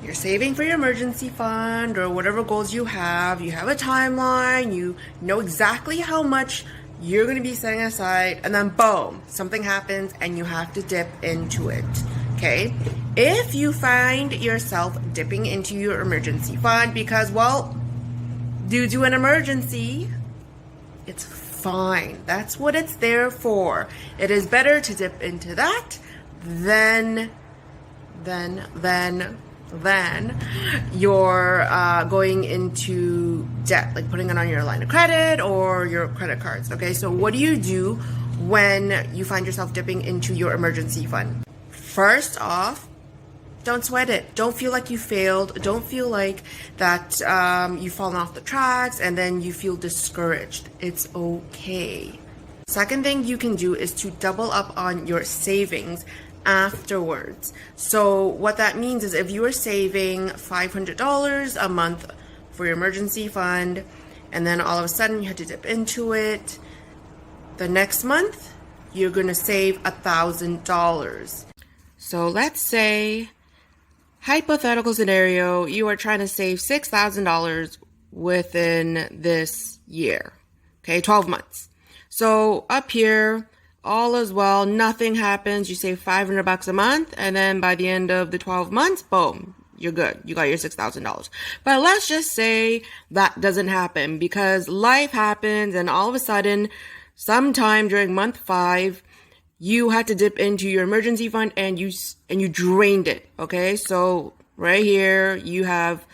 you're saving for your emergency fund or whatever goals you have a timeline, you know exactly how much you're going to be setting aside, and then boom, something happens and you have to dip into it. Okay? If you find yourself dipping into your emergency fund because, well, due to an emergency, it's fine. That's what it's there for. It is better to dip into that than you're going into debt, like putting it on your line of credit or your credit cards. Okay, so what do you do when you find yourself dipping into your emergency fund? First off, don't sweat it. Don't feel like you failed. Don't feel like that you've fallen off the tracks and then you feel discouraged. It's okay. Second thing you can do is to double up on your savings afterwards. So what that means is if you are saving $500 a month for your emergency fund and then all of a sudden you had to dip into it, the next month you're going to save $1,000. So let's say, hypothetical scenario, you are trying to save $6,000 within this year. Okay, 12 months. So up here, all is well, nothing happens, you save $500 a month, and then by the end of the 12 months, boom, you're good. You got your $6,000. But let's just say that doesn't happen because life happens and all of a sudden, sometime during month 5, you had to dip into your emergency fund and you drained it. Okay, so right here, you have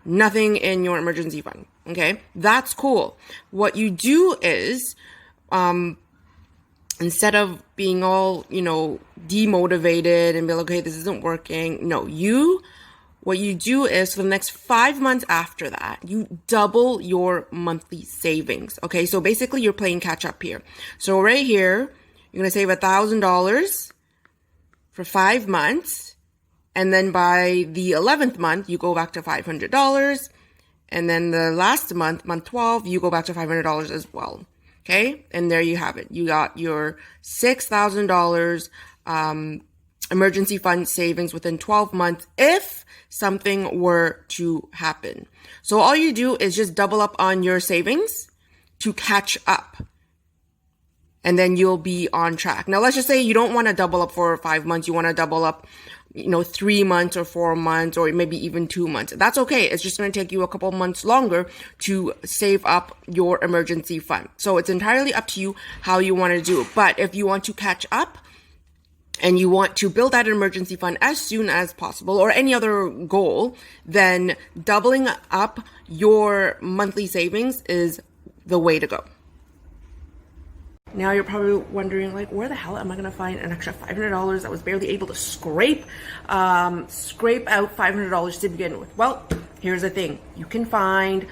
nothing in your emergency fund. Okay, that's cool. What you do is, instead of being all, demotivated and be like, okay, this isn't working. No, what you do is for the next 5 months after that, you double your monthly savings. Okay, so basically you're playing catch up here. So right here, you're going to save $1,000 for 5 months. And then by the 11th month, you go back to $500. And then the last month, month 12, you go back to $500 as well. Okay, and there you have it. You got your $6,000 emergency fund savings within 12 months if something were to happen. So all you do is just double up on your savings to catch up. And then you'll be on track. Now, let's just say you don't want to double up for 5 months. You want to double up 3 months or 4 months or maybe even 2 months. That's okay. It's just going to take you a couple months longer to save up your emergency fund. So it's entirely up to you how you want to do it. But if you want to catch up and you want to build that emergency fund as soon as possible or any other goal, then doubling up your monthly savings is the way to go. Now you're probably wondering, like, where the hell am I going to find an extra $500 that was barely able to scrape out $500 to begin with? Well, here's the thing. You can find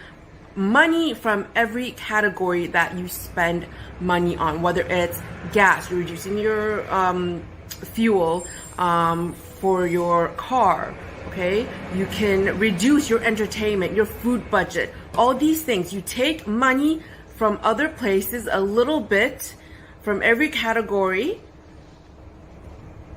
money from every category that you spend money on, whether it's gas, you're reducing your fuel for your car, okay? You can reduce your entertainment, your food budget, all these things. You take money from other places, a little bit from every category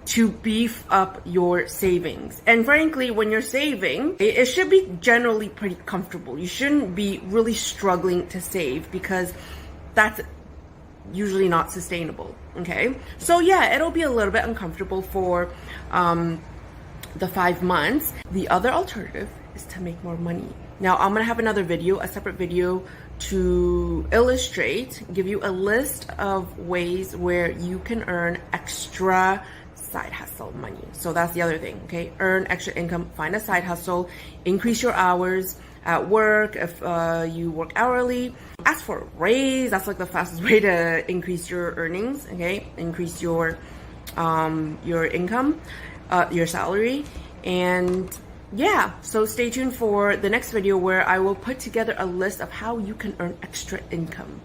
to beef up your savings. And frankly, when you're saving, it should be generally pretty comfortable. You shouldn't be really struggling to save because that's usually not sustainable, okay? So yeah, it'll be a little bit uncomfortable for the 5 months. The other alternative is to make more money. Now, I'm gonna have another video, a separate video to illustrate, give you a list of ways where you can earn extra side hustle money. So that's the other thing, okay? Earn extra income, find a side hustle, increase your hours at work. If you work hourly, ask for a raise. That's like the fastest way to increase your earnings, okay? Increase your income, your salary. And yeah, so stay tuned for the next video where I will put together a list of how you can earn extra income.